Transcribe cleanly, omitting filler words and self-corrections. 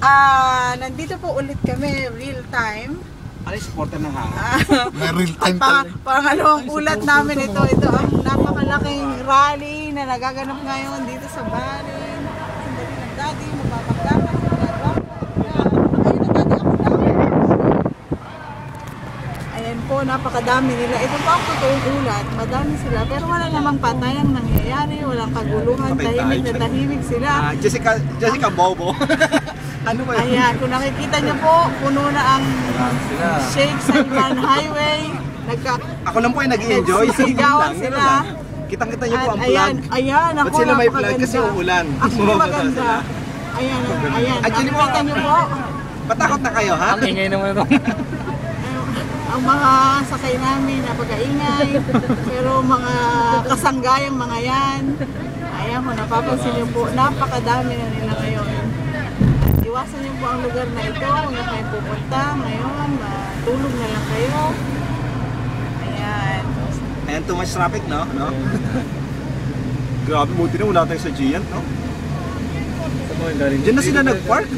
Nandito po ulit kami, real time. Ano yung supporter ng hangin? May real time talaga. Pangalawang ulat namin ito. Ito ang napakalaking rally na nagaganap ngayon dito sa Bari. Sandali ng daddy, mapapagdaman. Ayan po, napakadami nila. Ito po ang totoong ulat. Madami sila. Pero wala namang patay ang nangyayari. Walang kaguluhan. Tahimik na tahimik sila. Jessica Bobo. Ano ba yun? Ayan, kung nakikita niyo po, puno na ang Sheikh Salman Highway. Ako lang po ay nag-i-enjoy. Sigawan sila. Kitang-kita niyo po ang Ayan, vlog. ayan, Ba't ako sila may vlog? Kasi napakaganda. uulan. Actually maganda. Ayan, ayan. Actually, Nakikita niyo po, Patakot na kayo, ha? Ang ingay naman ito. ang mga sakay namin, napakaingay. Pero mga kasanggayang mga yan. Ayan, kung napapansin niyo po, napakadami na nila ngayon. Iwasan niyo po ang lugar na ito, kung na kayo pupunta ngayon, matulog na lang kayo. Ayan. Ayan, too much traffic, no? Grabe, buti na wala tayo sa Giant, no? Sa mga galing. Diyan na sila nag-park.